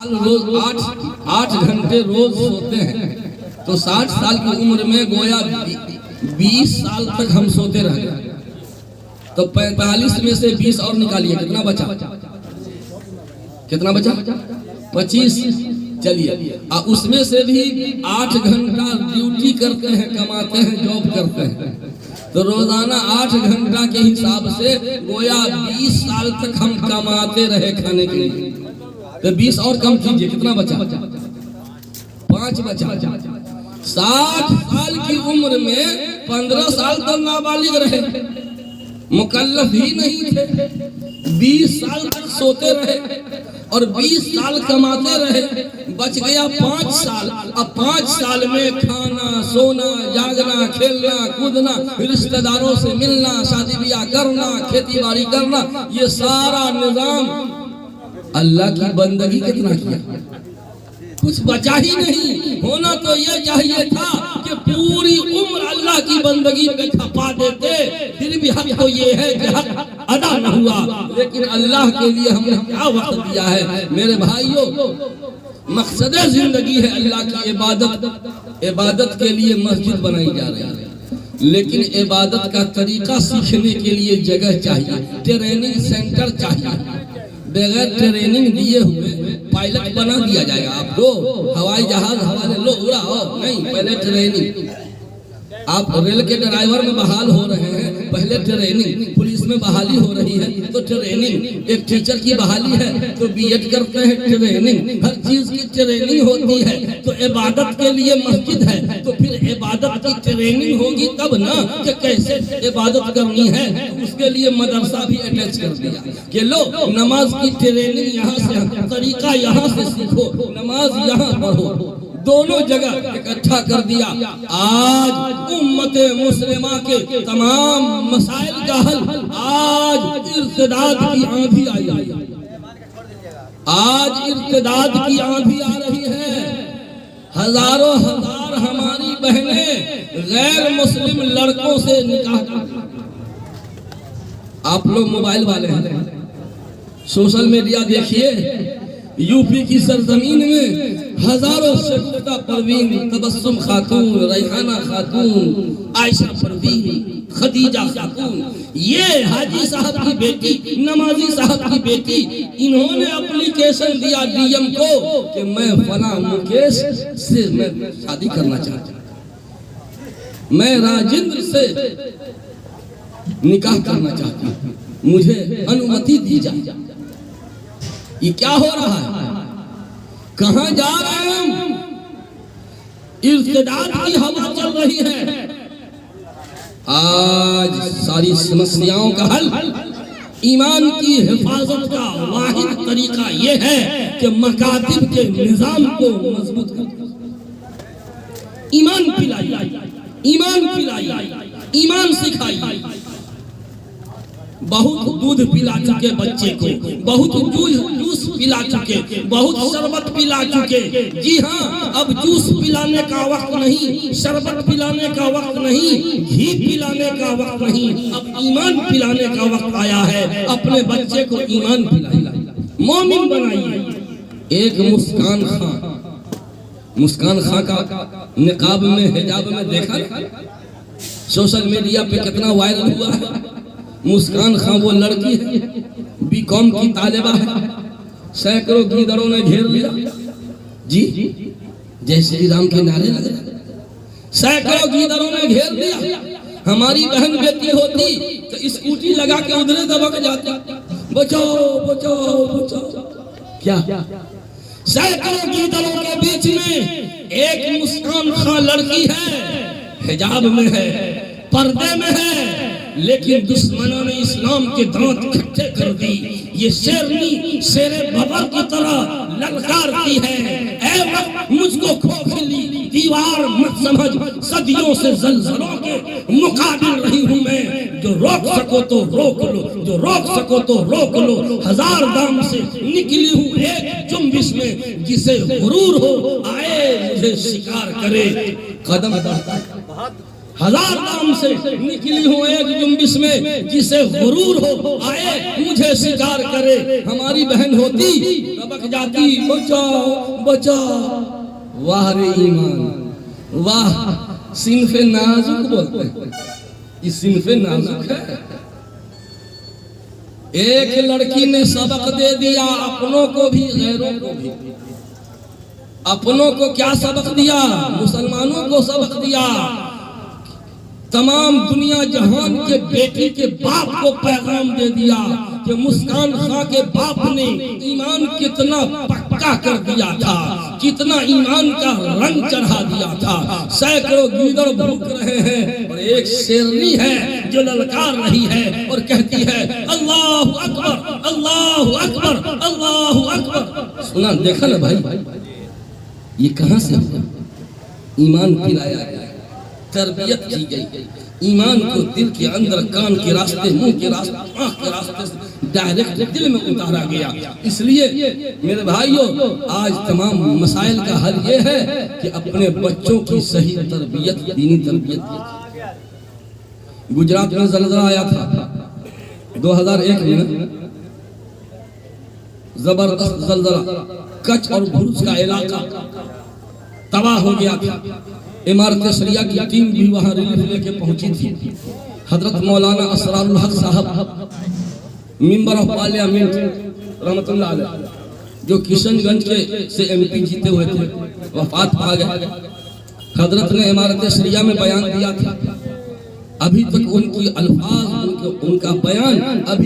रोज आठ घंटे रोज सोते हैं तो 60 साल की उम्र में गोया 20 साल तक हम सोते रह गए। तो 45 में से 20 और निकालिए, कितना बचा? कितना बचा? 25। चलिए, उसमें से भी 8 घंटा ड्यूटी करते हैं, कमाते हैं, जॉब करते हैं। तो रोजाना 8 घंटा के हिसाब से गोया 20 साल तक हम कमाते रहे खाने के लिए। तो 20 और कम कीजिए, कितना बचा? 5 बचा। 60 साल की उम्र में 15 साल तो नाबालिग रहे, मुकल्लफ ही नहीं थे। 20 साल तक सोते रहे और 20 साल कमाते रहे, बच गया 5 साल। अब 5 साल में खाना, सोना, जागना, खेलना, कूदना, रिश्तेदारों से मिलना, शादी ब्याह करना, खेती बाड़ी करना, ये सारा निजाम अल्लाह की बंदगी कितना किया? कुछ बचा ही नहीं। होना तो ये चाहिए था कि पूरी उम्र अल्लाह की बंदगी में खपा देते, फिर भी हक तो ये है कि हक अदा न हुआ। लेकिन अल्लाह के लिए हमने क्या वक्त दिया है मेरे भाइयों। मकसद जिंदगी है अल्लाह की इबादत। इबादत के लिए मस्जिद बनाई जा रही है, लेकिन इबादत का तरीका सीखने के लिए जगह चाहिए, ट्रेनिंग सेंटर चाहिए। बगैर ट्रेनिंग दिए हुए पायलट बना दिया जाएगा आपको, हवाई जहाज हवाले लो उड़ाओ, नहीं, पहले ट्रेनिंग। आप रेल के ड्राइवर में बहाल हो रहे हैं, पहले ट्रेनिंग। पुलिस में बहाली हो रही है तो ट्रेनिंग। एक टीचर की बहाली है तो बीएड करते हैं, ट्रेनिंग। हर चीज की ट्रेनिंग होती है। तो इबादत के लिए मस्जिद है तो फिर इबादत की ट्रेनिंग होगी तब ना कि कैसे इबादत करनी है। तो उसके लिए मदरसा भी अटैच कर दिया कि लो नमाज की ट्रेनिंग यहाँ से, तरीका यहाँ से सीखो, नमाज यहाँ पढ़ो। दोनों जगह इकट्ठा कर दिया। आज उम्मत मुस्लिमा के तमाम मसाइल का हल, आज इर्तिदाद की आंधी आई। आज इर्तिदाद की आंधी आ रही है। हजारों हजार हमारी बहनें गैर मुस्लिम लड़कों से निकाह। आप लोग मोबाइल वाले हैं, सोशल मीडिया देखिए। यूपी की सरजमीन में हजारों शगुफ्ता परवीन, तबस्सुम खातून, रैहाना खातून, आयशा परवीन, खदीजा खातून, ये हाजी साहब की बेटी, नमाजी साहब की बेटी, इन्होंने एप्लीकेशन दिया डीएम को कि मैं फला मुकेश से मैं शादी करना चाहता हूं, मैं राजेंद्र से निकाह करना चाहती हूं, मुझे अनुमति दी जाए। ये क्या हो रहा है? कहां जा रहे हैं हम? इर्तिदाद की हवा चल रही है। आज सारी समस्याओं का हल, ईमान की हिफाजत का वाहिद तरीका यह है कि मकातिब के निजाम को मजबूत कर, ईमान पिलाई, ईमान पिलाई, ईमान सिखाई। बहुत दूध पिला चुके बच्चे को, बहुत जूस पिला चुके, बहुत शरबत पिला चुके। जी हाँ, अब जूस पिलाने का वक्त नहीं, शरबत पिलाने का वक्त नहीं, घी पिलाने का वक्त नहीं, अब ईमान पिलाने का वक्त आया है। अपने बच्चे को ईमान पिलाइए, मोमिन बनाइए। एक मुस्कान खां का निकाब में, हिजाब में देखा, सोशल मीडिया पे कितना वायरल हुआ है। मुस्कान खां वो लड़की है, बीकॉम की तालिबा है, सैकड़ों गीदड़ों ने घेर लिया। जी, जय श्री राम के नारे लगे, सैकड़ों गीदड़ों ने घेर लिया। हमारी बहन बेटी होती तो स्कूटी लगा के उधरे दबक जाती, बचाओ बचाओ बचाओ। क्या सैकड़ों गीदड़ों के बीच में एक मुस्कान खां लड़की है, हिजाब में है, पर्दे में है, लेकिन दुश्मनों ने इस्लाम के दांत खट्टे कर दी। ये शेरनी शेरे बबर की तरह ललकारती है, ऐ वक्त मुझको खोखली दीवार मत समझ, सदियों से जलजलों के मुकाबिल रही हूं मैं। जो रोक सको तो रोक लो, जो रोक सको तो रोक लो। हजार दाम से निकली हूं एक जुम्बिश में, जिसे गुरूर हो आए मुझे शिकार करे। कदम बढ़ता हजार नाम से निकली हो एक जुम्बिश में, जिसे गुरूर हो आए मुझे शिकार करे। हमारी बहन होती तबक जाती, बचाओ बचाओ। वाह रे ईमान, वाह। सिनफे नाजुक बोलते हैं, ये सिनफे नाजुक है। एक लड़की ने सबक दे दिया अपनों को भी गैरों को भी। अपनों को क्या सबक दिया? मुसलमानों को सबक दिया। तमाम दुनिया जहान के बेटी के बाप को पैगाम दे दिया कि मुस्कान खां के बाप ने ईमान कितना पक्का कर दिया था, कितना ईमान का रंग चढ़ा दिया था। सैकड़ों गीदड़ भूख रहे हैं और एक शेरनी है जो ललकार रही है और कहती है अल्लाहु अकबर अल्लाहु अकबर अल्लाहु अकबर। सुना, देखा ना भाई, ये कहां से हुआ? ईमान पिलाया गया, तरबियत की गई। ईमान को दिल के अंदर, कान के रास्ते, मुंह के रास्ते, आंख के रास्ते से डायरेक्ट दिल में उतारा गया। इसलिए मेरे भाइयों, आज तमाम मसाइल का हल ये है कि अपने बच्चों की सही तरबियत, दीनी तरबियत। गुजरात में ज़लज़ला आया था 2001 में, जबरदस्त ज़लज़ला। कच्छ और भरूच का इलाका तबाह हो गया था। इमारत शरिया की टीम भी वहां रिलीफ लेके पहुंची थी। हजरत मौलाना असरारुल हक साहब, मेंबर ऑफ पार्लियामेंट रहमतुल्लाह अलैह, जो किशनगंज के से एमपी जीते हुए थे, वफात पा गए। हजरत ने इमारत शरिया में बयान दिया था। अभी तक उनकी अल्फाज, उनका बयान अभी